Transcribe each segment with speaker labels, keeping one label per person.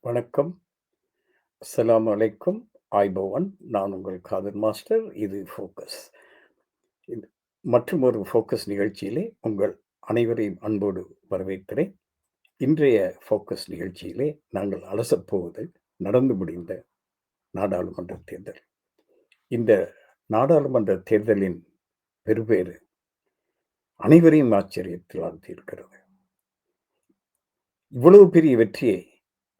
Speaker 1: வணக்கம். அஸ்ஸலாமு அலைக்கும். ஆய்பவன். நான் உங்கள் காதர் மாஸ்டர். இது ஃபோக்கஸ். இது மற்றுமொரு ஃபோக்கஸ் நிகழ்ச்சியிலே உங்கள் அனைவரையும் அன்போடு வரவேற்கிறேன். இன்றைய ஃபோக்கஸ் நிகழ்ச்சியிலே நாங்கள் அலசப்போவது நடந்து முடிந்த நாடாளுமன்ற தேர்தல். இந்த நாடாளுமன்ற தேர்தலின் பெறுபேறு அனைவரையும் ஆச்சரியத்தில் ஆழ்த்தியிருக்கிறது. இவ்வளவு பெரிய வெற்றியை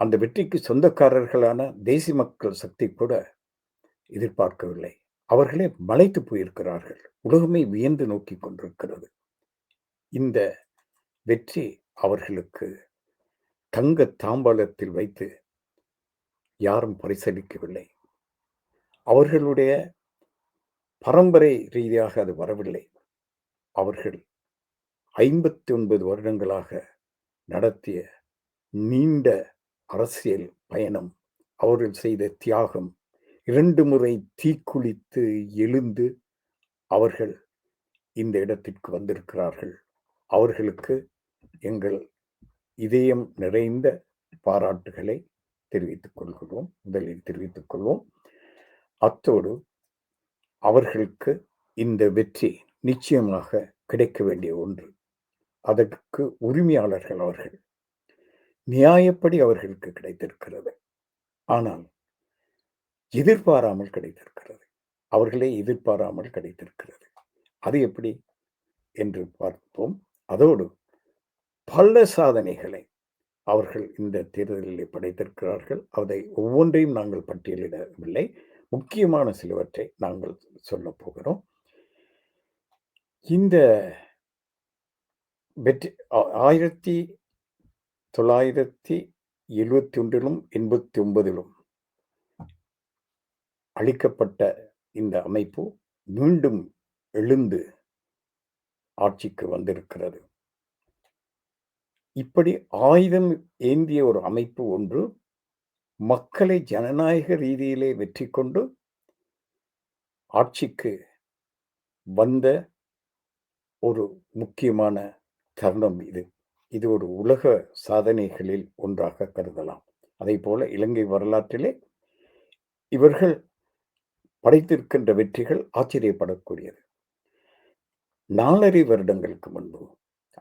Speaker 1: அந்த வெற்றிக்கு சொந்தக்காரர்களான தேசிய மக்கள் சக்தி கூட எதிர்பார்க்கவில்லை. அவர்களே மலைத்து போயிருக்கிறார்கள். உலகமே வியந்து நோக்கிக் கொண்டிருக்கிறது. இந்த வெற்றி அவர்களுக்கு தங்க தாம்பாளத்தில் வைத்து யாரும் பரிசளிக்கவில்லை. அவர்களுடைய பரம்பரை ரீதியாக அது வரவில்லை. அவர்கள் 59 வருடங்களாக நடத்திய நீண்ட அரசியல் பயணம், அவர்கள் செய்த தியாகம், 2 முறை தீக்குளித்து எழுந்து அவர்கள் இந்த இடத்திற்கு வந்திருக்கிறார்கள். அவர்களுக்கு எங்கள் இதயம் நிறைந்த பாராட்டுகளை முதலில் தெரிவித்துக் கொள்வோம். அத்தோடு அவர்களுக்கு இந்த வெற்றி நிச்சயமாக கிடைக்க வேண்டிய ஒன்று. அதற்கு உரிமையாளர்கள் அவர்கள். நியாயப்படி அவர்களுக்கு கிடைத்திருக்கிறது. ஆனால் எதிர்பாராமல் கிடைத்திருக்கிறது. அவர்களே எதிர்பாராமல் கிடைத்திருக்கிறது. அது எப்படி என்று பார்ப்போம். அதோடு பல சாதனைகளை அவர்கள் இந்த தேர்தலிலே படைத்திருக்கிறார்கள். அதை ஒவ்வொன்றையும் நாங்கள் பட்டியலிடவில்லை. முக்கியமான சிலவற்றை நாங்கள் சொல்லப் போகிறோம். இந்த வெற்றி 1971லும் 89லும் அளிக்கப்பட்ட இந்த அமைப்பு மீண்டும் எழுந்து ஆட்சிக்கு வந்திருக்கிறது. இப்படி ஆயுதம் ஏந்திய ஒரு அமைப்பு ஒன்று மக்களை ஜனநாயக ரீதியிலே வெற்றி கொண்டு ஆட்சிக்கு வந்த ஒரு முக்கியமான தருணம் இது. இது ஒரு உலக சாதனைகளில் ஒன்றாக கருதலாம். அதேபோல இலங்கை வரலாற்றிலே இவர்கள் படைத்திருக்கின்ற வெற்றிகள் ஆச்சரியப்படக்கூடியது. 4 வருடங்களுக்கு முன்பு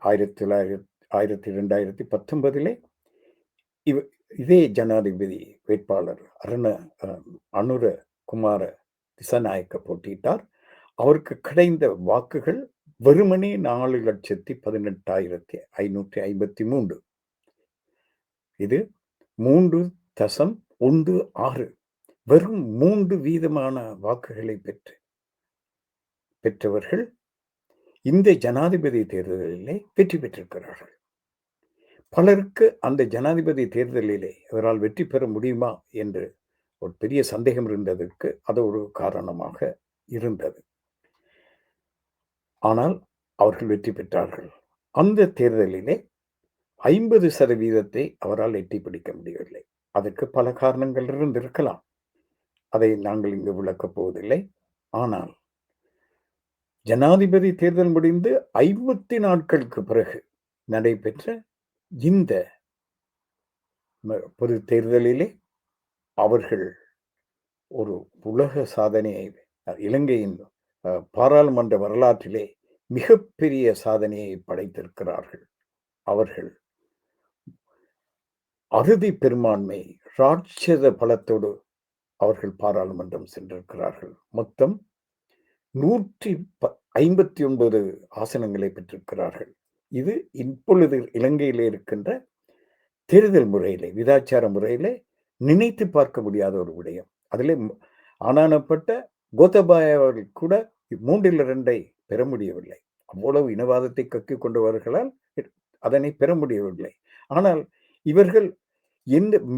Speaker 1: 2019 இதே ஜனாதிபதி வேட்பாளர் அனுர குமார திசாநாயக்க போட்டியிட்டார். அவருக்கு கிடைத்த வாக்குகள் வெறுமனே 4,18,553. இது 3.16. வெறும் 3% வாக்குகளை பெற்றவர்கள் இந்த ஜனாதிபதி தேர்தலிலே வெற்றி பெற்றிருக்கிறார்கள். பலருக்கு அந்த ஜனாதிபதி தேர்தலிலே இவரால் வெற்றி பெற முடியுமா என்று ஒரு பெரிய சந்தேகம் இருந்ததற்கு அது ஒரு காரணமாக இருந்தது. ஆனால் அவர்கள் வெற்றி பெற்றார்கள். அந்த தேர்தலிலே 50% அவரால் எட்டி பிடிக்க முடியவில்லை. அதற்கு பல காரணங்கள் இருந்திருக்கலாம். அதை நாங்கள் இங்கு விளக்கப் போவதில்லை. ஆனால் ஜனாதிபதி தேர்தல் முடிந்து 50 நாட்களுக்கு பிறகு நடைபெற்ற இந்த பொது தேர்தலிலே அவர்கள் ஒரு உலக சாதனையை, இலங்கையின் பாராளுமன்ற வரலாற்றிலே மிகப்பெரிய சாதனையை படைத்திருக்கிறார்கள். அவர்கள் அறுதி பெரும்பான்மை ராட்சத பலத்தோடு அவர்கள் பாராளுமன்றம் சென்றிருக்கிறார்கள். மொத்தம் 159 ஆசனங்களை பெற்றிருக்கிறார்கள். இது இப்பொழுது இலங்கையிலே இருக்கின்ற தேர்தல் முறையிலே, விதாச்சார முறையிலே நினைத்து பார்க்க முடியாத ஒரு விடயம். அதிலே ஆனானப்பட்ட கோத்தபாய அவர்கள் கூட 3/2 பெற முடியவில்லை. அவ்வளவு இனவாதத்தை கக்கிக் கொண்டவர்களால் அதனை பெற முடியவில்லை. ஆனால் இவர்கள்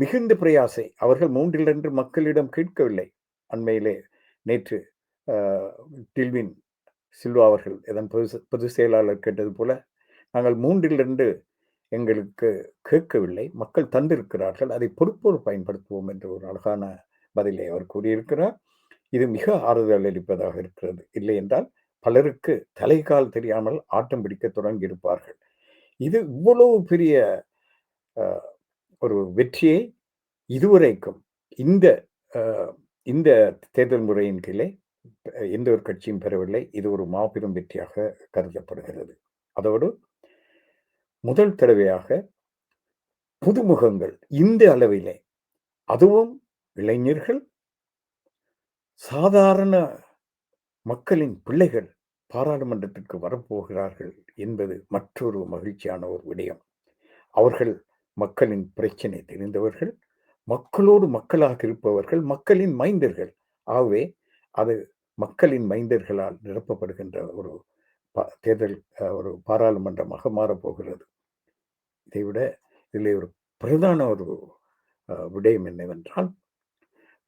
Speaker 1: மிகுந்த பிரயாசை அவர்கள் 3/2 மக்களிடம் கேட்கவில்லை. அண்மையிலே நேற்று டில்வின் சில்வா அவர்கள் இதன் பொதுச் செயலாளர் கேட்டது போல, நாங்கள் 3/2 எங்களுக்கு கேட்கவில்லை, மக்கள் தந்திருக்கிறார்கள், அதை பொறுப்போடு பயன்படுத்துவோம் என்ற ஒரு அழகான பதிலை அவர் கூறியிருக்கிறார். இது மிக ஆறுதல் அளிப்பதாக இருக்கிறது. இல்லை என்றால் பலருக்கு தலைகால் தெரியாமல் ஆட்டம் பிடிக்க தொடங்கி இருப்பார்கள். இது இவ்வளவு பெரிய ஒரு வெற்றியை இதுவரைக்கும் இந்த அ இந்த தேர்தல் முறையின் கீழே எந்த ஒரு கட்சியும் பெறவில்லை. இது ஒரு மாபெரும் வெற்றியாக கருதப்படுகிறது. அதோடு முதல் தடவையாக புதுமுகங்கள் இந்த அளவிலே, அதுவும் இளைஞர்கள், சாதாரண மக்களின் பிள்ளைகள் பாராளுமன்றத்திற்கு வரப்போகிறார்கள் என்பது மற்றொரு மகிழ்ச்சியான ஒரு விடயம். அவர்கள் மக்களின் பிரச்சனை தெரிந்தவர்கள், மக்களோடு மக்களாக இருப்பவர்கள், மக்களின் மைந்தர்கள். ஆகவே அது மக்களின் மைந்தர்களால் நிரப்பப்படுகின்ற ஒரு தேர்தல் ஒரு பாராளுமன்றமாக மாறப்போகிறது. இதைவிட இதிலே ஒரு பிரதான ஒரு விடயம் என்னவென்றால்,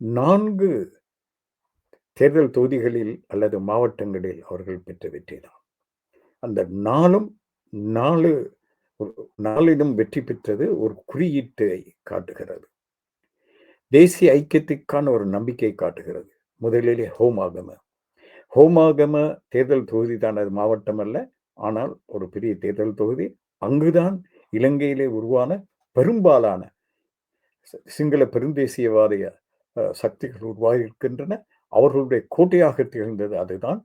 Speaker 1: 4 தேர்தல் தொகுதிகளில் அல்லது மாவட்டங்களில் அவர்கள் பெற்ற வெற்றிதான். அந்த 4ம் 4 4லும் வெற்றி பெற்றது ஒரு குறியீட்டை காட்டுகிறது. தேசிய ஐக்கியத்திற்கான ஒரு நம்பிக்கை காட்டுகிறது. முதலிலே ஹோமாகம. ஹோமாகம தேர்தல் தொகுதி தான், அது மாவட்டம் அல்ல. ஆனால் ஒரு பெரிய தேர்தல் தொகுதி. அங்குதான் இலங்கையிலே உருவான பெரும்பாலான சிங்கள பெருந்தேசியவாதிய சக்திகள் உருவாகியிருக்கின்றன. அவர்களுடைய கோட்டையாக திகழ்ந்தது அதுதான்.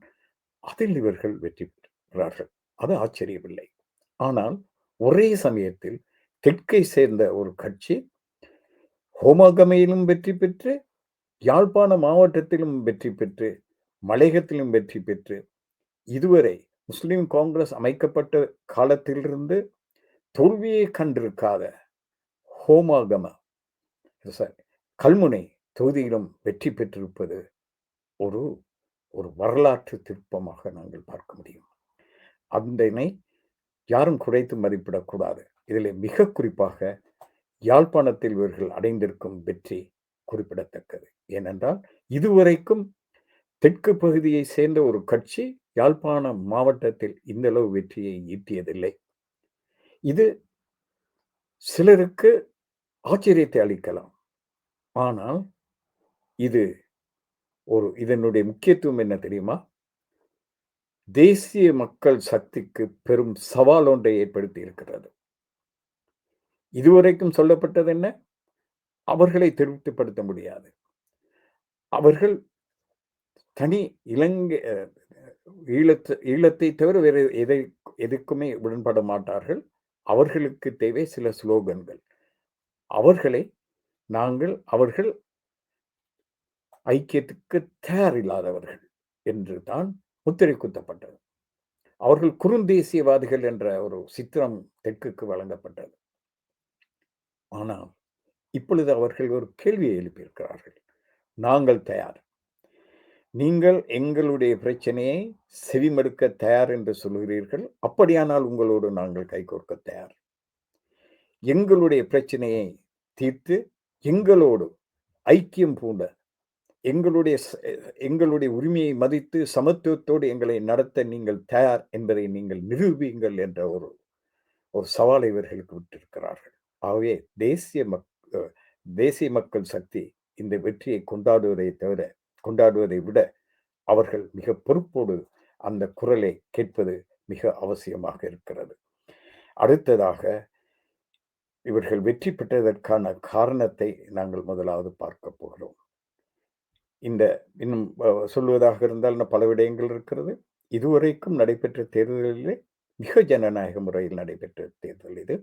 Speaker 1: அதில் இவர்கள் வெற்றி பெற்றார்கள். அது ஆச்சரியமில்லை. ஆனால் ஒரே சமயத்தில் தெற்கை சேர்ந்த ஒரு கட்சி ஹோமாகமையிலும் வெற்றி பெற்று, யாழ்ப்பாண மாவட்டத்திலும் வெற்றி பெற்று, மலையகத்திலும் வெற்றி பெற்று, இதுவரை முஸ்லிம் காங்கிரஸ் அமைக்கப்பட்ட காலத்திலிருந்து தோல்வியை கண்டிருக்காத ஹோமாகம கல்முனை தொகுதியிலும் வெற்றி பெற்றிருப்பது ஒரு ஒரு வரலாற்று திருப்பமாக நாங்கள் பார்க்க முடியும். அதனை யாரும் குறைத்து மதிப்பிடக்கூடாது. இதில் மிக குறிப்பாக யாழ்ப்பாணத்தில் இவர்கள் அடைந்திருக்கும் வெற்றி குறிப்பிடத்தக்கது. ஏனென்றால் இதுவரைக்கும் தெற்கு பகுதியை சேர்ந்த ஒரு கட்சி யாழ்ப்பாணம் மாவட்டத்தில் இந்த அளவு வெற்றியை ஈட்டியதில்லை. இது சிலருக்கு ஆச்சரியத்தை அளிக்கலாம். ஆனால் இதனுடைய முக்கியத்துவம் என்ன தெரியுமா? தேசிய மக்கள் சக்திக்கு பெரும் சவால் ஒன்றை ஏற்படுத்தி இருக்கிறது. இதுவரைக்கும் சொல்லப்பட்டது என்ன? அவர்களை திருப்திப்படுத்த முடியாது. அவர்கள் தனி இலங்கை ஈழத்தை தவிர வேறு எதற்குமே உடன்பட மாட்டார்கள். அவர்களுக்கு தேவை சில ஸ்லோகன்கள். அவர்கள் ஐக்கியத்துக்கு தயாரில்லாதவர்கள் என்று தான் முத்திரை குத்தப்பட்டது. அவர்கள் குறுந்தேசியவாதிகள் என்ற ஒரு சித்திரம் தெற்குக்கு வழங்கப்பட்டது. ஆனால் இப்பொழுது அவர்கள் ஒரு கேள்வியை எழுப்பியிருக்கிறார்கள். நாங்கள் தயார். நீங்கள் எங்களுடைய பிரச்சனையை செவிமடுக்க தயார் என்று சொல்கிறீர்கள். அப்படியானால் உங்களோடு நாங்கள் கைகோர்க்க தயார். எங்களுடைய பிரச்சனையை தீர்த்து எங்களோடு ஐக்கியம் பூண்ட, எங்களுடைய உரிமையை மதித்து சமத்துவத்தோடு எங்களை நடத்த நீங்கள் தயார் என்பதை நீங்கள் நிரூபியுங்கள் என்ற ஒரு சவாலை இவர்களுக்கு விட்டிருக்கிறார்கள். ஆகவே தேசிய மக்கள் சக்தி இந்த வெற்றியை கொண்டாடுவதை விட அவர்கள் மிக பொறுப்போடு அந்த குரலை கேட்பது மிக அவசியமாக இருக்கிறது. அடுத்ததாக இவர்கள் வெற்றி பெற்றதற்கான காரணத்தை நாங்கள் முதலாவது பார்க்க போகிறோம். இன்னும் சொல்வதாக இருந்தால் பல விடயங்கள் இருக்கிறது. இதுவரைக்கும் நடைபெற்ற தேர்தலிலே மிக ஜனநாயக முறையில் நடைபெற்ற தேர்தல் இது.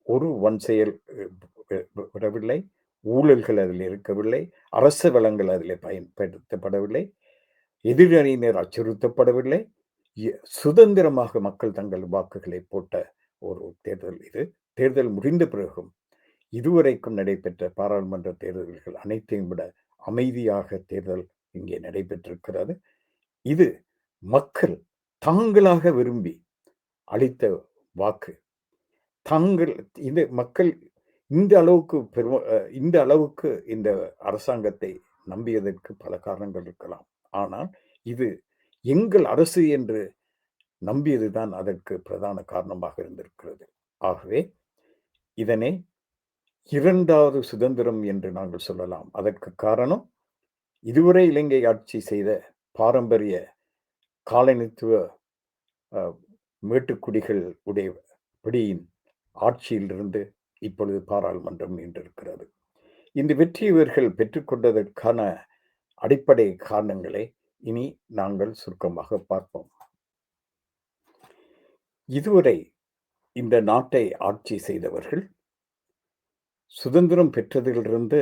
Speaker 1: ஒரு செயல் விடவில்லை. ஊழல்கள் அதில் இருக்கவில்லை. அரசு வளங்கள் அதில் பயன்படுத்தப்படவில்லை. எதிரணியினர் அச்சுறுத்தப்படவில்லை. சுதந்திரமாக மக்கள் தங்கள் வாக்குகளை போட்ட ஒரு தேர்தல் இது. தேர்தல் முடிந்த பிறகும் இதுவரைக்கும் நடைபெற்ற பாராளுமன்ற தேர்தல்கள் அனைத்தையும் விட அமைதியாக தேர்தல் இங்கே நடைபெற்றிருக்கிறது. இது மக்கள் தாங்களாக விரும்பி அளித்த வாக்கு. மக்கள் இந்த அளவுக்கு இந்த அரசாங்கத்தை நம்பியதற்கு பல காரணங்கள் இருக்கலாம். ஆனால் இது எங்கள் அரசு என்று நம்பியதுதான் அதற்கு பிரதான காரணமாக இருந்திருக்கிறது. ஆகவே இதனை 2வது சுதந்திரம் என்று நாங்கள் சொல்லலாம். அதற்கு காரணம் இதுவரை இலங்கை ஆட்சி செய்த பாரம்பரிய காலனித்துவ மேட்டுக்குடிகள் உடைய பிடியின் ஆட்சியிலிருந்து இப்பொழுது பாராளுமன்றம் மீண்டிருக்கிறது. இந்த வெற்றி இவர்கள் பெற்றுக்கொண்டதற்கான அடிப்படை காரணங்களை இனி நாங்கள் சுருக்கமாக பார்ப்போம். இதுவரை இந்த நாட்டை ஆட்சி செய்தவர்கள் சுதந்திரம் பெற்றதிலிருந்து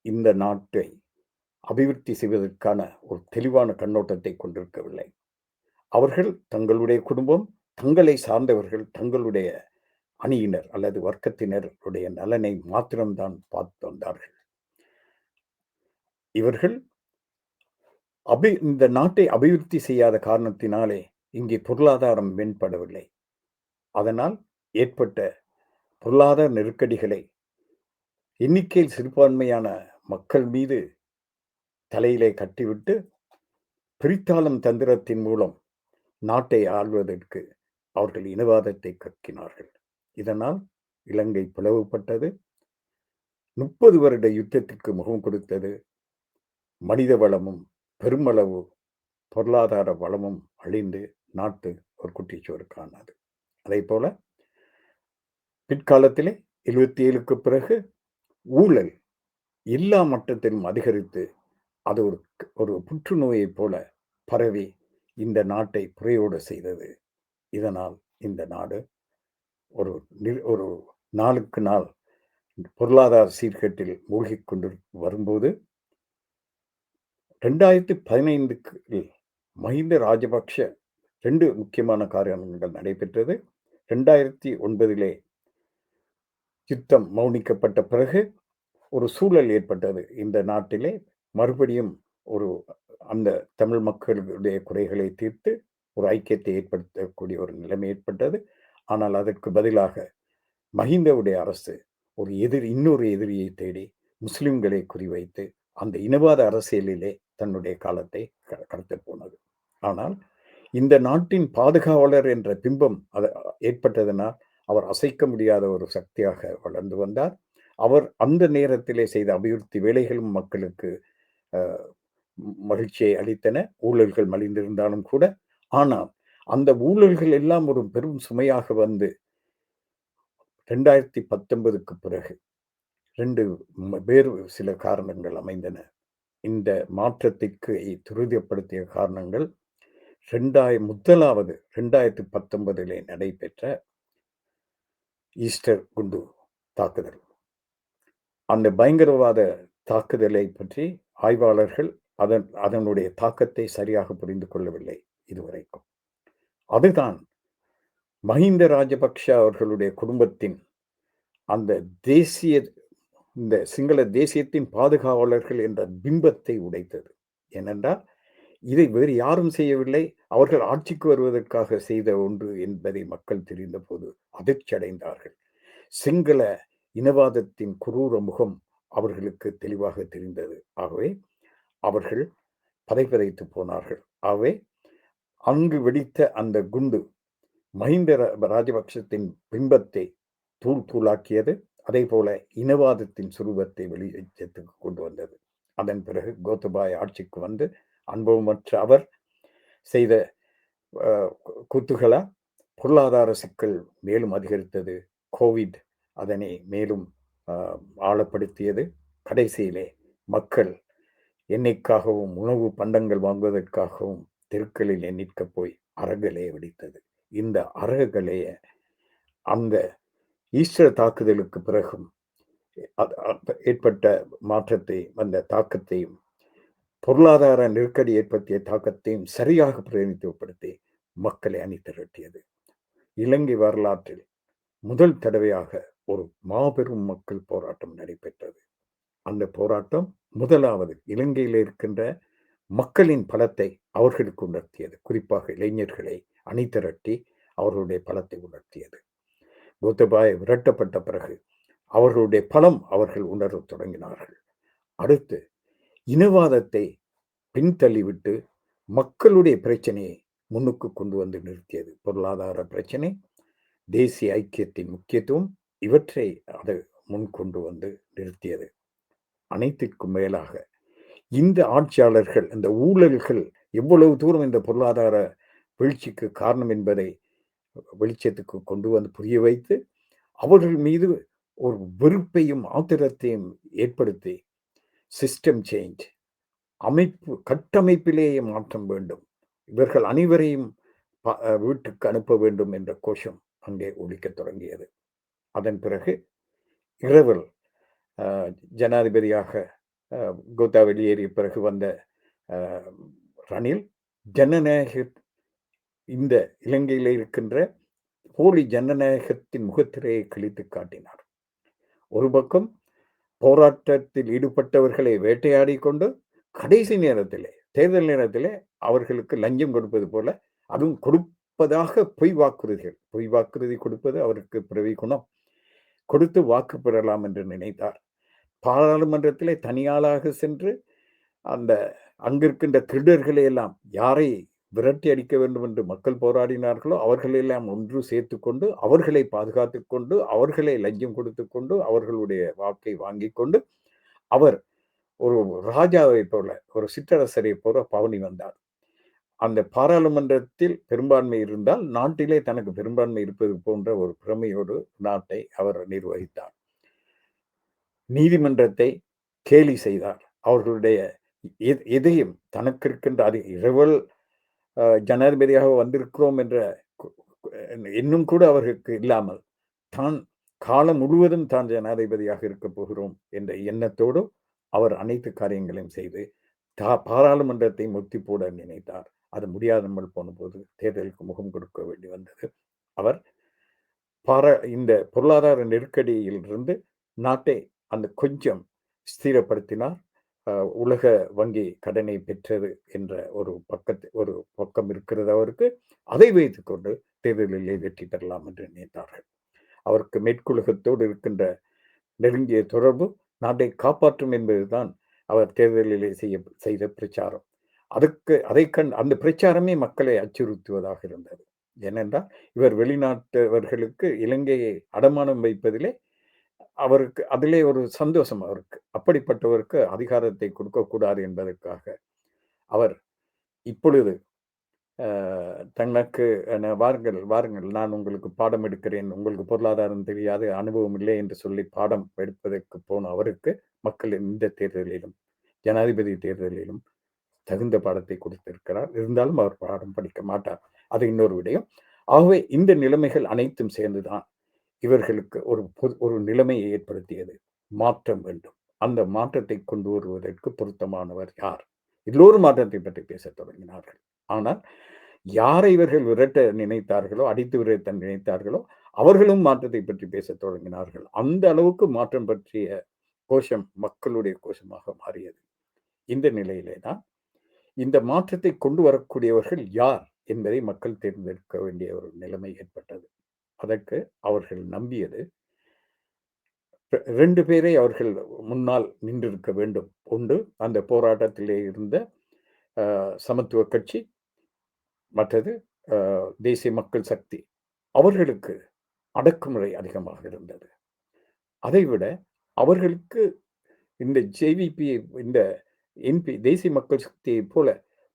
Speaker 1: இந்த நாட்டை அபிவிருத்தி செய்வதற்கான ஒரு தெளிவான கண்ணோட்டத்தை கொண்டிருக்கவில்லை. அவர்கள் தங்களுடைய குடும்பம், தங்களை சார்ந்தவர்கள், தங்களுடைய அணியினர் அல்லது வர்க்கத்தினருடைய நலனை மாத்திரம்தான் பார்த்து வந்தார்கள். இவர்கள் இந்த நாட்டை அபிவிருத்தி செய்யாத காரணத்தினாலே இங்கே பொருளாதாரம் மேம்படவில்லை. அதனால் ஏற்பட்ட பொருளாதார நெருக்கடிகளை எண்ணிக்கையில் சிறுபான்மையான மக்கள் மீது தலையிலே கட்டிவிட்டு பிரித்தாளும் தந்திரத்தின் மூலம் நாட்டை ஆள்வதற்கு அவர்கள் இனவாதத்தை கக்கினார்கள். இதனால் இலங்கை பிளவுபட்டது. 30 வருட யுத்தத்திற்கு முகம் கொடுத்தது. மனித வளமும் பெருமளவு பொருளாதார வளமும் அழிந்து நாட்டு ஒரு குட்டிச்சுவருக்கானது. அதே போல பிற்காலத்திலே 77க்கு பிறகு ஊழல் எல்லா மட்டத்திலும் அதிகரித்து அது ஒரு புற்றுநோயைப் போல பரவி இந்த நாட்டை புரையோடு செய்தது. இதனால் இந்த நாடு ஒரு நாளுக்கு நாள் பொருளாதார சீர்கேட்டில் மூழ்கிக் கொண்டு வரும்போது 2015 மஹிந்த ராஜபக்ஷ 2 முக்கியமான காரியங்கள் நடைபெற்றது. 2009 யுத்தம் மௌனிக்கப்பட்ட பிறகு ஒரு சூழல் ஏற்பட்டது. இந்த நாட்டிலே மறுபடியும் அந்த தமிழ் மக்களுடைய குறைகளை தீர்த்து ஒரு ஐக்கியத்தை ஏற்படுத்தக்கூடிய ஒரு நிலைமை ஏற்பட்டது. ஆனால் அதற்கு பதிலாக மஹிந்தவுடைய அரசு இன்னொரு எதிரியை தேடி முஸ்லிம்களை குறிவைத்து அந்த இனவாத அரசியலிலே தன்னுடைய காலத்தை கடத்த போனது. ஆனால் இந்த நாட்டின் பாதுகாவலர் என்ற பிம்பம் ஏற்பட்டதனால் அவர் அசைக்க முடியாத ஒரு சக்தியாக வளர்ந்து வந்தார். அவர் அந்த நேரத்திலே செய்த அபிவிருத்தி வேலைகளும் மக்களுக்கு மகிழ்ச்சியை அளித்தன. ஊழல்கள் மலிந்திருந்தாலும் கூட. ஆனால் அந்த ஊழல்கள் எல்லாம் ஒரு பெரும் சுமையாக வந்து 2019க்கு பிறகு வேறு சில காரணங்கள் அமைந்தன. இந்த மாற்றத்திற்கு துரிதப்படுத்திய காரணங்கள் 2019 நடைபெற்ற ஈஸ்டர் குண்டு தாக்குதல். அந்த பயங்கரவாத தாக்குதலை பற்றி ஆய்வாளர்கள் அதனுடைய தாக்கத்தை சரியாக புரிந்து கொள்ளவில்லை இதுவரைக்கும். அதுதான் மஹிந்த ராஜபக்ஷ அவர்களுடைய குடும்பத்தின் அந்த இந்த சிங்கள தேசியத்தின் பாதுகாவலர்கள் என்ற பிம்பத்தை உடைத்தது. ஏனென்றால் இதை வேறு யாரும் செய்யவில்லை, அவர்கள் ஆட்சிக்கு வருவதற்காக செய்த ஒன்று என்பதை மக்கள் தெரிந்த போது அதிர்ச்சி அடைந்தார்கள். சிங்கள இனவாதத்தின் குரூர முகம் அவர்களுக்கு தெளிவாக தெரிந்தது. ஆகவே அவர்கள் பதைத்து போனார்கள். ஆகவே அங்கு வெடித்த அந்த குண்டு மஹிந்த ராஜபக்ஷத்தின் பிம்பத்தை தூளாக்கியது. அதே போல இனவாதத்தின் சுரூபத்தை வெளிச்சத்துக்கு கொண்டு வந்தது. அதன் பிறகு கோத்தபாய ஆட்சிக்கு வந்து அனுபவமற்ற அவர் செய்த கூத்துகளா பொருளாதார சிக்கல் மேலும் அதிகரித்தது. கோவிட் அதனை மேலும் ஆழப்படுத்தியது. கடைசியிலே மக்கள் எண்ணெய்க்காகவும் உணவு பண்டங்கள் வாங்குவதற்காகவும் தெருக்களில் நிற்க போய் அரகலையை வெடித்தது. இந்த அரகலைய அந்த ஈஸ்டர் தாக்குதலுக்கு பிறகும் ஏற்பட்ட மாற்றத்தை, அந்த தாக்கத்தையும், பொருளாதார நெருக்கடி ஏற்படுத்திய தாக்கத்தையும் சரியாக பிரதிநிதித்துவப்படுத்தி மக்களை அணி திரட்டியது. இலங்கை வரலாற்றில் முதல் தடவையாக ஒரு மாபெரும் மக்கள் போராட்டம் நடைபெற்றது. அந்த போராட்டம் முதலாவது இலங்கையில் இருக்கின்ற மக்களின் பலத்தை அவர்களுக்கு உணர்த்தியது. குறிப்பாக இளைஞர்களை அணி திரட்டி அவர்களுடைய பலத்தை உணர்த்தியது. கோத்தபாய விரட்டப்பட்ட பிறகு அவர்களுடைய பலம் அவர்கள் உணரத் தொடங்கினார்கள். அடுத்து இனவாதத்தை பின்தள்ளிவிட்டு மக்களுடைய பிரச்சனையை முன்னுக்கு கொண்டு வந்து நிறுத்தியது. பொருளாதார பிரச்சனை, தேசிய ஐக்கியத்தின் முக்கியத்துவம், இவற்றை அது முன் கொண்டு வந்து நிறுத்தியது. அனைத்திற்கும் மேலாக இந்த ஆட்சியாளர்கள், இந்த ஊழல்கள் எவ்வளவு தூரம் இந்த பொருளாதார வீழ்ச்சிக்கு காரணம் என்பதை வெளிச்சத்துக்கு கொண்டு வந்து புரிய வைத்து அவர்கள் மீது ஒரு வெறுப்பையும் ஆத்திரத்தையும் ஏற்படுத்தி சிஸ்டம் சேஞ்ச், கட்டமைப்பிலேயே மாற்றம் வேண்டும், இவர்கள் அனைவரையும் வீட்டுக்கு அனுப்ப வேண்டும் என்ற கோஷம் அங்கே ஒலிக்கத் தொடங்கியது. அதன் பிறகு இரவல் ஜனாதிபதியாக கோத்தா வெளியேறிய பிறகு வந்த ரணில் ஜனநாயக இந்த இலங்கையில் இருக்கின்ற போலி ஜனநாயகத்தின் முகத்திரையை கிழித்து காட்டினார். ஒரு பக்கம் போராட்டத்தில் ஈடுபட்டவர்களை வேட்டையாடி கொண்டு கடைசி நேரத்திலே, தேர்தல் நேரத்திலே அவர்களுக்கு லஞ்சம் கொடுப்பது போல, அதுவும் கொடுப்பதாக பொய் வாக்குறுதி கொடுப்பது அவருக்கு பிறவி குணம், கொடுத்து வாக்கு பெறலாம் என்று நினைத்தார். பாராளுமன்றத்திலே தனியாளாக சென்று அந்த அங்கிருக்கின்ற திருடர்களை எல்லாம் யாரை விரட்டி அடிக்க வேண்டும் என்று மக்கள் போராடினார்களோ அவர்களெல்லாம் ஒன்று சேர்த்து கொண்டு, அவர்களை பாதுகாத்துக் கொண்டு, அவர்களை லஞ்சம் கொடுத்து கொண்டு, அவர்களுடைய வாக்கை வாங்கி கொண்டு, அவர் ஒரு ராஜாவை போல, ஒரு சிற்றரசரை போல பவனி வந்தார். அந்த பாராளுமன்றத்தில் பெரும்பான்மை இருந்தால் நாட்டிலே தனக்கு பெரும்பான்மை இருப்பது போன்ற ஒரு பிரமையோடு நாட்டை அவர் நிர்வகித்தார். நீதிமன்றத்தை கேலி செய்தார். அவர்களுடைய எதையும் தனக்கு இருக்கின்ற அது இரவல் ஜனாதிபதியாக வந்திருக்கிறோம் என்ற இன்னும் கூட அவர்களுக்கு இல்லாமல் தான் காலம் முழுவதும் தான் ஜனாதிபதியாக இருக்க போகிறோம் என்ற எண்ணத்தோடு அவர் அனைத்து காரியங்களையும் செய்து பாராளுமன்றத்தை முத்தி போட நினைத்தார். அது முடியாமல் போன போது தேர்தலுக்கு முகம் கொடுக்க வேண்டி வந்தது. அவர் இந்த பொருளாதார நெருக்கடியில் இருந்து நாட்டை அந்த கொஞ்சம் ஸ்திரப்படுத்தினார். உலக வங்கி கடனை பெற்றது என்ற ஒரு பக்கம் இருக்கிறது அவருக்கு. அதை வைத்துக் கொண்டு தேர்தலிலே வெற்றி பெறலாம் என்று நினைத்தார்கள். அவருக்கு மேற்குலகத்தோடு இருக்கின்ற நெருங்கிய தொடர்பு நாட்டை காப்பாற்றும் என்பதுதான் அவர் தேர்தலிலே செய்த பிரச்சாரம். அந்த பிரச்சாரமே மக்களை அச்சுறுத்துவதாக இருந்தது. ஏனென்றால் இவர் வெளிநாட்டவர்களுக்கு இலங்கையை அடமானம் வைப்பதிலே அவருக்கு அதிலே ஒரு சந்தோஷம் அவருக்கு. அப்படிப்பட்டவருக்கு அதிகாரத்தை கொடுக்கக்கூடாது என்பதற்காக அவர் இப்பொழுது தனக்கு வாருங்கள் நான் உங்களுக்கு பாடம் எடுக்கிறேன், உங்களுக்கு பொருளாதாரம் தெரியாது, அனுபவம் இல்லை என்று சொல்லி பாடம் எடுப்பதற்கு போன அவருக்கு மக்கள் இந்த தேர்தலிலும் ஜனாதிபதி தேர்தலிலும் தகுந்த பாடத்தை கொடுத்திருக்கிறார். இருந்தாலும் அவர் பாடம் படிக்க மாட்டார். அது இன்னொரு விடயம். ஆகவே இந்த நிலைமைகள் அனைத்தும் சேர்ந்துதான் இவர்களுக்கு ஒரு நிலைமையை ஏற்படுத்தியது. மாற்றம் வேண்டும். அந்த மாற்றத்தை கொண்டு வருவதற்கு பொருத்தமானவர் யார்? எல்லோரும் மாற்றத்தை பற்றி பேசத் தொடங்கினார்கள். ஆனால் யாரை இவர்கள் விரட்ட நினைத்தார்களோ, அடித்து விரட்ட நினைத்தார்களோ, அவர்களும் மாற்றத்தை பற்றி பேசத் தொடங்கினார்கள். அந்த அளவுக்கு மாற்றம் பற்றிய கோஷம் மக்களுடைய கோஷமாக மாறியது. இந்த நிலையிலே தான் இந்த மாற்றத்தை கொண்டு வரக்கூடியவர்கள் யார் என்பதை மக்கள் தேர்ந்தெடுக்க வேண்டிய ஒரு நிலைமை ஏற்பட்டது. அதற்கு அவர்கள் நம்பியது 2 பேரை அவர்கள் முன்னால் நின்றிருக்க வேண்டும். ஒன்று அந்த போராட்டத்திலே இருந்த சமத்துவ கட்சி, மற்றது தேசிய மக்கள் சக்தி. அவர்களுக்கு அடக்குமுறை அதிகமாக இருந்தது. அதைவிட அவர்களுக்கு இந்த ஜேவிபி இந்த என்பி தேசிய மக்கள் சக்தியை போல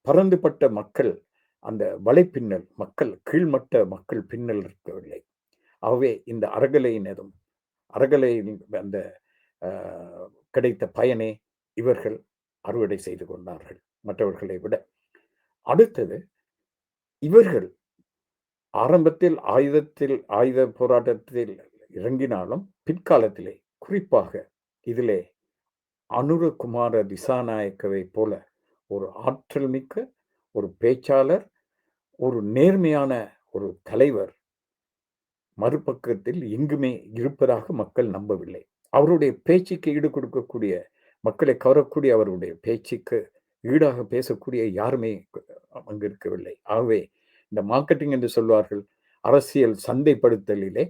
Speaker 1: பரந்துபட்ட மக்கள் அந்த வலைப்பின்னல் கீழ்மட்ட மக்கள் பின்னல் இருக்கவில்லை. ஆகவே இந்த அறகலையினதும் அறகலையின் அந்த கிடைத்த பயனை இவர்கள் அறுவடை செய்து கொண்டார்கள் மற்றவர்களை விட. அடுத்தது இவர்கள் ஆரம்பத்தில் ஆயுத போராட்டத்தில் இறங்கினாலும் பிற்காலத்திலே குறிப்பாக இதிலே அனுரகுமார திசாநாயக்கவை போல ஒரு ஆற்றல் மிக்க ஒரு பேச்சாளர், ஒரு நேர்மையான ஒரு தலைவர் மறுபக்கத்தில் எங்குமே இருப்பதாக மக்கள் நம்பவில்லை. அவருடைய பேச்சுக்கு ஈடு கொடுக்கக்கூடிய, மக்களை கவரக்கூடிய அவருடைய பேச்சுக்கு ஈடாக பேசக்கூடிய யாருமே அங்கு இருக்கவில்லை. ஆகவே இந்த மார்க்கெட்டிங் என்று சொல்வார்கள், அரசியல் சந்தைப்படுத்தலிலே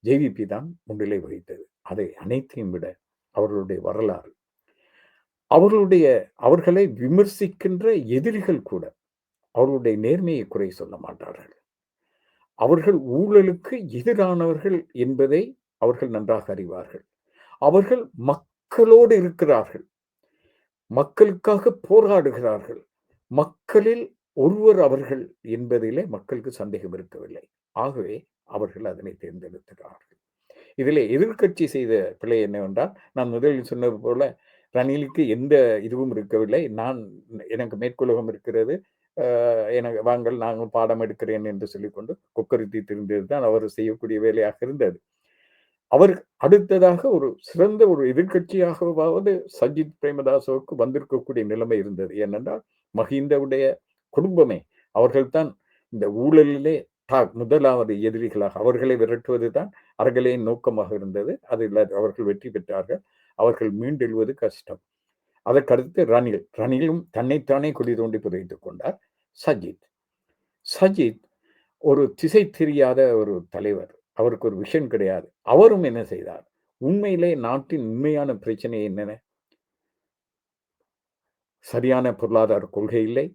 Speaker 1: ஜேவிபி தான் முன்னிலை வகித்தது. அதை அனைத்தையும் விட அவர்களுடைய வரலாறு, அவர்களை விமர்சிக்கின்ற எதிரிகள் கூட அவர்களுடைய நேர்மையை குறை சொல்ல மாட்டார்கள். அவர்கள் ஊழலுக்கு எதிரானவர்கள் என்பதை அவர்கள் நன்றாக அறிவார்கள். அவர்கள் மக்களோடு இருக்கிறார்கள், மக்களுக்காக போராடுகிறார்கள், மக்களில் ஒருவர் அவர்கள் என்பதிலே மக்களுக்கு சந்தேகம் இருக்கவில்லை. ஆகவே அவர்கள் அதனை தேர்ந்தெடுக்கிறார்கள். இதிலே எதிர்க்கட்சி செய்த பிழை என்னவென்றால், நான் முதலில் சொன்னது போல ரணிலுக்கு எந்த இதுவும் இருக்கவில்லை. எனக்கு மேற்குலகம் இருக்கிறது. எனக்கு வாங்கள் நாங்கள் பாடம் எடுக்கிறேன் என்று சொல்லிக்கொண்டு கொக்கரித்து திரிந்தது தான் அவர் செய்யக்கூடிய வேலையாக இருந்தது. அவர் அடுத்ததாக ஒரு சிறந்த ஒரு எதிர்க்கட்சியாகவாவது சஜித் பிரேமதாசவுக்கு வந்திருக்கக்கூடிய நிலைமை இருந்தது. ஏனென்றால் மஹிந்தவுடைய குடும்பமே அவர்கள்தான் இந்த ஊழலிலே முதலாவது எதிரிகளாக அவர்களை விரட்டுவது தான் அவர்களின் நோக்கமாக இருந்தது. அதில் அவர்கள் வெற்றி பெற்றார்கள். அவர்கள் மீண்டெழுவது கஷ்டம். அதற்கடுத்து ரணிலும் தன்னைத்தானே குழி தோண்டி புதைத்துக் கொண்டார். சஜித் ஒரு திசை தெரியாத ஒரு தலைவர். அவருக்கு ஒரு விஷன் கிடையாது. அவரும் என்ன செய்தார்? உண்மையிலே நாட்டின் உண்மையான பிரச்சனை என்னென்ன? சரியான பொருளாதார கொள்கை இல்லை.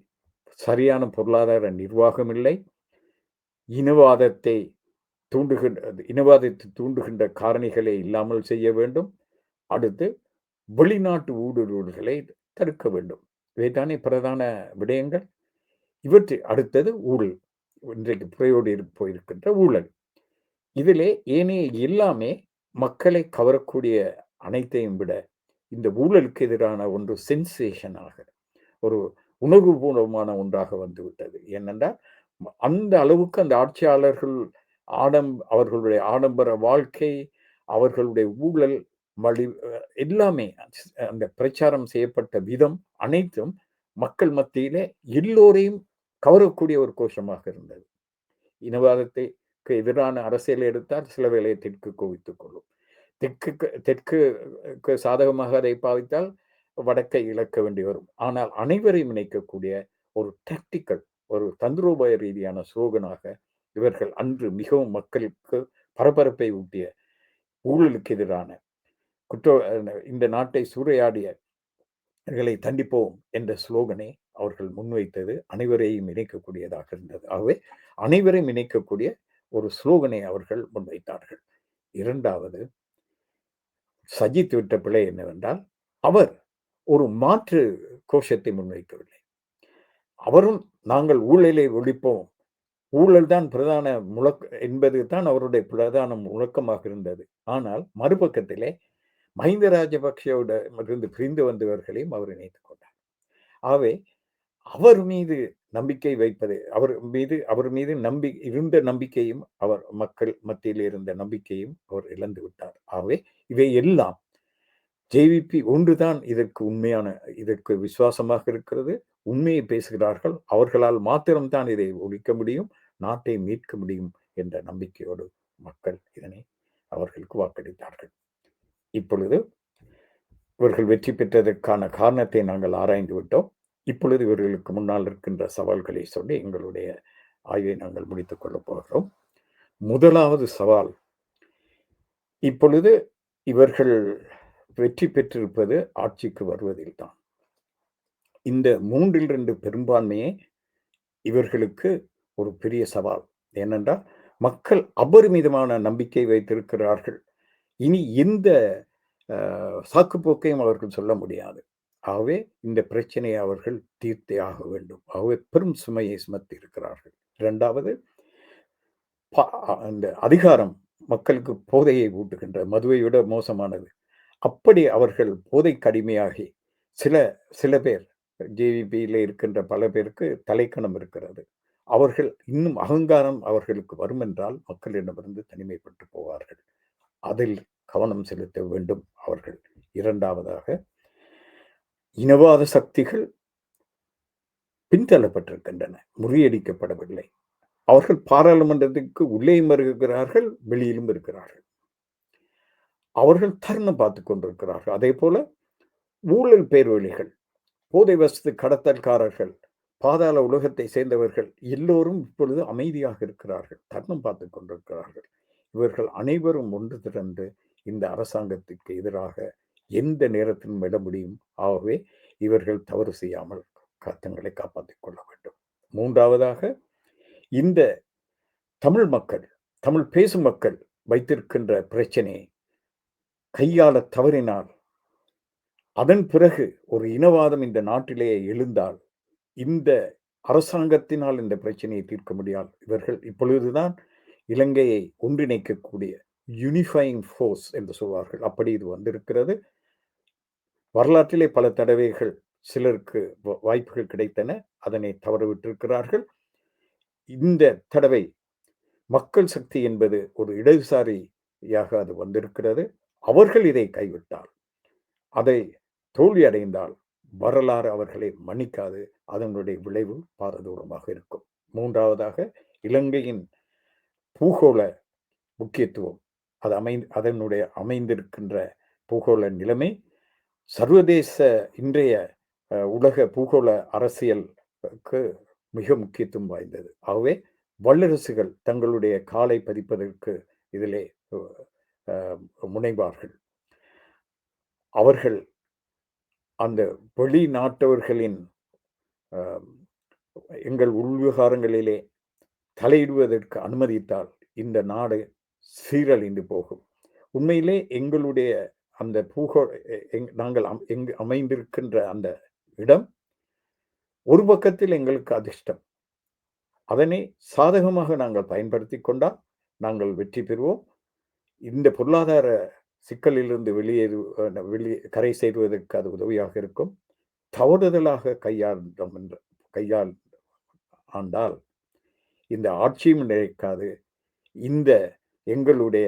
Speaker 1: சரியான பொருளாதார நிர்வாகம் இல்லை. இனவாதத்தை தூண்டுகின்ற காரணிகளை இல்லாமல் செய்ய வேண்டும். அடுத்து வெளிநாட்டு ஊடுருவல்களை தடுக்க வேண்டும். இவைதானே பிரதான விடயங்கள். இவற்றை அடுத்தது ஊழல். இன்றைக்கு புறையோடி போயிருக்கின்ற ஊழல். இதிலே ஏனைய எல்லாமே மக்களை கவரக்கூடிய அனைத்தையும் விட இந்த ஊழலுக்கு எதிரான ஒன்று சென்சேஷனாக ஒரு உணர்வுபூர்வமான ஒன்றாக வந்துவிட்டது. ஏனென்றால் அந்த அளவுக்கு அந்த ஆட்சியாளர்கள் அவர்களுடைய ஆடம்பர வாழ்க்கை, அவர்களுடைய ஊழல் எல்லாமே அந்த பிரச்சாரம் செய்யப்பட்ட விதம் அனைத்தும் மக்கள் மத்தியிலே எல்லோரையும் கவரக்கூடிய ஒரு கோஷமாக இருந்தது. இனவாதத்துக்கு எதிரான அரசியல் எடுத்தால் சில வேளையை தெற்கு குவித்துக் கொள்ளும். தெற்கு சாதகமாக அதை பாவித்தால் வடக்கை இழக்க வேண்டி வரும். ஆனால் அனைவரையும் இணைக்கக்கூடிய ஒரு டாக்டிக்கல், ஒரு தந்திரோபாய ரீதியான ஸ்லோகனாக இவர்கள் அன்று மிகவும் மக்களுக்கு பரபரப்பை ஊட்டிய ஊழலுக்கு எதிரான இந்த நாட்டை சூறையாடியவர்களை தண்டிப்போம் என்ற ஸ்லோகனை அவர்கள் முன்வைத்தது அனைவரையும் இணைக்கக்கூடியதாக இருந்தது. ஆகவே அனைவரையும் இணைக்கக்கூடிய ஒரு ஸ்லோகனை அவர்கள் முன்வைத்தார்கள். இரண்டாவது, சஜித் விட்ட பிழை என்னவென்றால் அவர் ஒரு மாற்று கோஷத்தை முன்வைக்கவில்லை. அவரும் நாங்கள் ஊழலை ஒழிப்போம், ஊழல் தான் பிரதான என்பது தான் அவருடைய பிரதான முழக்கமாக இருந்தது. ஆனால் மறுபக்கத்திலே மஹிந்த ராஜபக்சேவோட இருந்து பிரிந்து வந்தவர்களையும் அவர் இணைத்துக் கொண்டார். ஆகவே அவர் மீது நம்பிக்கை வைப்பது அவர் மீது இருந்த நம்பிக்கையும் அவர் மக்கள் மத்தியில் இருந்த நம்பிக்கையும் அவர் இழந்து விட்டார். ஆகவே இவை எல்லாம் ஜேவிபி ஒன்றுதான் இதற்கு விசுவாசமாக இருக்கிறது. உண்மையை பேசுகிறார்கள். அவர்களால் மாத்திரம்தான் இதை ஒழிக்க முடியும், நாட்டை மீட்க முடியும் என்ற நம்பிக்கையோடு மக்கள் இதனை அவர்களுக்கு வாக்களித்தார்கள். இப்பொழுது இவர்கள் வெற்றி பெற்றதற்கான காரணத்தை நாங்கள் ஆராய்ந்து விட்டோம். இப்பொழுது இவர்களுக்கு முன்னால் இருக்கின்ற சவால்களை சொல்லி எங்களுடைய ஆய்வை நாங்கள் முடித்துக் கொள்ளப் போகிறோம். முதலாவது சவால், இப்பொழுது இவர்கள் வெற்றி பெற்றிருப்பது ஆட்சிக்கு வருவதில் தான். இந்த 3/2 பெரும்பான்மையே இவர்களுக்கு ஒரு பெரிய சவால். ஏனென்றால் மக்கள் அபரிமிதமான நம்பிக்கை வைத்திருக்கிறார்கள். இனி எந்த சாக்குப்போக்கையும் அவர்கள் சொல்ல முடியாது. ஆகவே இந்த பிரச்சனையை அவர்கள் தீர்த்தே ஆக வேண்டும். ஆகவே பெரும் சுமையை சுமத்தி இருக்கிறார்கள். இரண்டாவது, அந்த அதிகாரம் மக்களுக்கு போதையை ஊட்டுகின்ற, மதுவை விட மோசமானது. அப்படி அவர்கள் போதை கடுமையாகி சில பேர் ஜேவிபியில் இருக்கின்ற பல பேருக்கு தலைக்கணம் இருக்கிறது. அவர்கள் இன்னும் அகங்காரம் அவர்களுக்கு வரும் என்றால் மக்களிடமிருந்து தனிமைப்பட்டு போவார்கள். அதில் கவனம் செலுத்த வேண்டும் அவர்கள். இரண்டாவதாக, இனவாத சக்திகள் பின்தள்ளப்பட்டிருக்கின்றன, முறியடிக்கப்படவில்லை. அவர்கள் பாராளுமன்றத்துக்கு உள்ளேயும் வருகிறார்கள், வெளியிலும் இருக்கிறார்கள். அவர்கள் தருணம் பார்த்துக் கொண்டிருக்கிறார்கள். அதே போல ஊழல் பேர்வழிகள், போதை வசதி கடத்தல்காரர்கள், பாதாள உலகத்தை சேர்ந்தவர்கள் எல்லோரும் இப்பொழுது அமைதியாக இருக்கிறார்கள், தருணம் பார்த்துக் கொண்டிருக்கிறார்கள். இவர்கள் அனைவரும் ஒன்று திரண்டு இந்த அரசாங்கத்திற்கு எதிராக எந்த நேரத்திலும் விட முடியும். ஆகவே இவர்கள் தவறு செய்யாமல் தங்களை காப்பாற்றிக் கொள்ள வேண்டும். மூன்றாவதாக, இந்த தமிழ் பேசும் மக்கள் வைத்திருக்கின்ற பிரச்சனையை கையாள தவறினால், அதன் பிறகு ஒரு இனவாதம் இந்த நாட்டிலே எழுந்தால், இந்த அரசாங்கத்தினால் இந்த பிரச்சனையை தீர்க்க முடியாது. இவர்கள் இப்பொழுதுதான் இலங்கையை ஒன்றிணைக்கக்கூடிய யூனிஃபையிங் ஃபோர்ஸ் என்று சொல்வார்கள். அப்படி இது வந்திருக்கிறது. வரலாற்றிலே பல தடவைகள் சிலருக்கு வாய்ப்புகள் கிடைத்தன. அதனை தவறவிட்டிருக்கிறார்கள். இந்த தடவை மக்கள் சக்தி என்பது ஒரு இடதுசாரியாக அது வந்திருக்கிறது. அவர்கள் இதை கைவிட்டால், அதை தோல்வி அடைந்தால் வரலாறு அவர்களை மன்னிக்காது. அதனுடைய விளைவு பாரதூரமாக இருக்கும். மூன்றாவதாக இலங்கையின் பூகோள முக்கியத்துவம், அது அதனுடைய அமைந்திருக்கின்ற பூகோள நிலைமை சர்வதேச இன்றைய உலக பூகோள அரசியலுக்கு மிக முக்கியத்துவம் வாய்ந்தது. ஆகவே வல்லரசுகள் தங்களுடைய காலை பதிப்பதற்கு இதிலே முனைவார்கள். அவர்கள் அந்த வெளிநாட்டவர்களின் எங்கள் உள்விவகாரங்களிலே தலையிடுவதற்கு அனுமதித்தால் இந்த நாடு சீரழிந்து போகும். உண்மையிலே எங்களுடைய அந்த நாங்கள் அமைந்திருக்கின்ற அந்த இடம் ஒரு பக்கத்தில் எங்களுக்கு அதிர்ஷ்டம். அதனை சாதகமாக நாங்கள் பயன்படுத்தி கொண்டால் நாங்கள் வெற்றி பெறுவோம். இந்த பொருளாதார சிக்கலிலிருந்து வெளியே கரை சேருவதற்கு அது உதவியாக இருக்கும். தவறுதலாக ஆண்டால் இந்த ஆட்சியும் நிலைக்காது. இந்த எங்களுடைய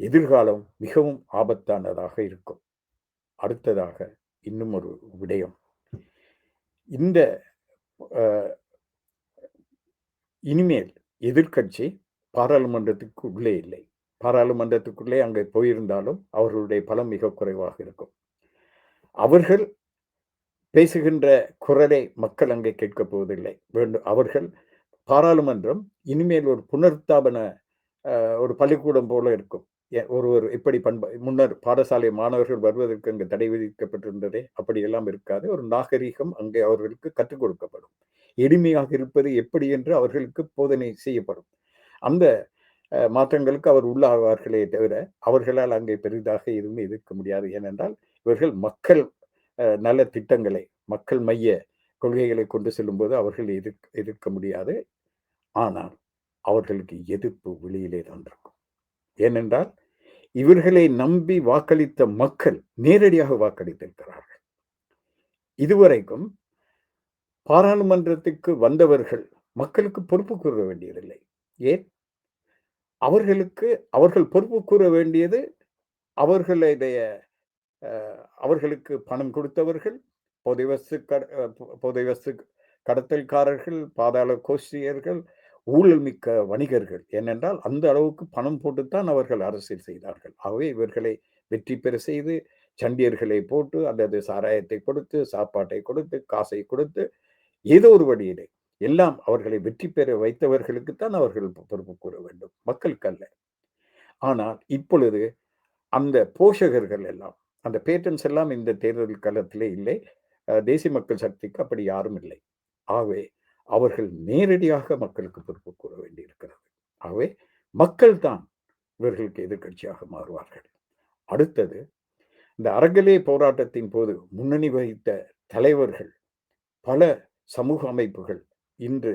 Speaker 1: எதிர்காலம் மிகவும் ஆபத்தானதாக இருக்கும். அடுத்ததாக இன்னும் ஒரு விடயம், இந்த இனிமேல் எதிர்க்கட்சி பாராளுமன்றத்துக்கு உள்ளே இல்லை. பாராளுமன்றத்துக்குள்ளே அங்கே போயிருந்தாலும் அவர்களுடைய பலம் மிக குறைவாக இருக்கும். அவர்கள் பேசுகின்ற குரலை மக்கள் அங்கே கேட்கப் போவதில்லை. அவர்கள் பாராளுமன்றம் இனிமேல் ஒரு புனர்ஸ்தாபன ஒரு பள்ளிக்கூடம் போல இருக்கும். ஒருவர் எப்படி முன்னர் பாடசாலை மாணவர்கள் வருவதற்கு அங்கு தடை விதிக்கப்பட்டிருந்ததே அப்படியெல்லாம் இருக்காது. ஒரு நாகரீகம் அங்கே அவர்களுக்கு கற்றுக் கொடுக்கப்படும். எளிமையாக இருப்பது எப்படி என்று அவர்களுக்கு போதனை செய்யப்படும். அந்த மாற்றங்களுக்கு அவர் உள்ளாவார்களே தவிர அவர்களால் அங்கே பெரிதாக எதுவுமே எதிர்க்க முடியாது. ஏனென்றால் இவர்கள் மக்கள் நல திட்டங்களை, மக்கள் மைய கொள்கைகளை கொண்டு செல்லும் போது அவர்கள் எதிர்க்க முடியாது. ஆனால் அவர்களுக்கு எதிர்ப்பு வெளியிலே தான் இருக்கும். ஏனென்றால் இவர்களை நம்பி வாக்களித்த மக்கள் நேரடியாக வாக்களித்திருக்கிறார்கள். இதுவரைக்கும் பாராளுமன்றத்துக்கு வந்தவர்கள் மக்களுக்கு பொறுப்பு கூற வேண்டியதில்லை. ஏன்? அவர்கள் பொறுப்பு கூற வேண்டியது அவர்களுக்கு பணம் கொடுத்தவர்கள், போதை வஸ்து கடத்தல்காரர்கள், பாதாள கோஷ்டியர்கள், ஊழல் மிக்க வணிகர்கள். ஏனென்றால் அந்த அளவுக்கு பணம் போட்டுத்தான் அவர்கள் அரசியல் செய்தார்கள். ஆகவே இவர்களை வெற்றி பெற செய்து சண்டியர்களை போட்டு அல்லது சாராயத்தை கொடுத்து, சாப்பாட்டை கொடுத்து, காசை கொடுத்து, ஏதோ ஒரு வழியிலே எல்லாம் அவர்களை வெற்றி பெற வைத்தவர்களுக்குத்தான் அவர்கள் பொறுப்பு கூற வேண்டும், மக்களுக்கு அல்ல. ஆனால் இப்பொழுது அந்த போஷகர்கள் எல்லாம், அந்த பேட்டன்ஸ் எல்லாம் இந்த தேர்தல் களத்திலே இல்லை. தேசிய மக்கள் சக்திக்கு அப்படி யாரும் இல்லை. ஆகவே அவர்கள் நேரடியாக மக்களுக்கு பொறுப்பு கூற வேண்டியிருக்கிறது. ஆகவே மக்கள் தான் இவர்களுக்கு எதிர்கட்சியாக மாறுவார்கள். அடுத்தது, இந்த அறகலே போராட்டத்தின் போது முன்னணி வகித்த தலைவர்கள், பல சமூக அமைப்புகள் இன்று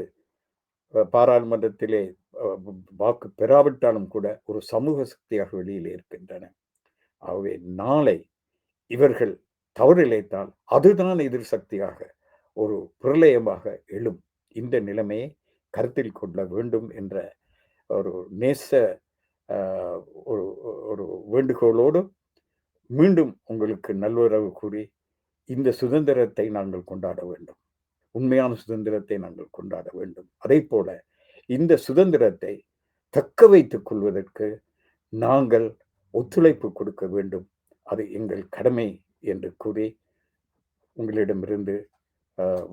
Speaker 1: பாராளுமன்றத்திலே வாக்கு பெறாவிட்டாலும் கூட ஒரு சமூக சக்தியாக வெளியிலே இருக்கின்றன. ஆகவே நாளை இவர்கள் தவறிழைத்தால் அதுதான் எதிர் சக்தியாக ஒரு பிரளயமாக எழும். இந்த நிலைமையை கருத்தில் கொள்ள வேண்டும் என்ற ஒரு நேச ஒரு வேண்டுகோளோடு மீண்டும் உங்களுக்கு நல்வரவு கூறி இந்த சுதந்திரத்தை நாங்கள் கொண்டாட வேண்டும். உண்மையான சுதந்திரத்தை நாங்கள் கொண்டாட வேண்டும். அதே போல இந்த சுதந்திரத்தை தக்க வைத்துக் கொள்வதற்கு நாங்கள் ஒத்துழைப்பு கொடுக்க வேண்டும். அது எங்கள் கடமை என்று கூறி உங்களிடமிருந்து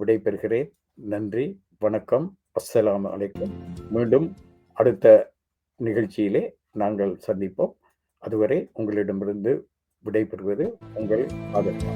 Speaker 1: விடைபெறுகிறேன். நன்றி, வணக்கம், அஸ்ஸலாமு அலைக்கும். மீண்டும் அடுத்த நிகழ்ச்சியிலே நாங்கள் சந்திப்போம். அதுவரை உங்களிடமிருந்து விடைபெறுவது உங்கள் ஆதரவு.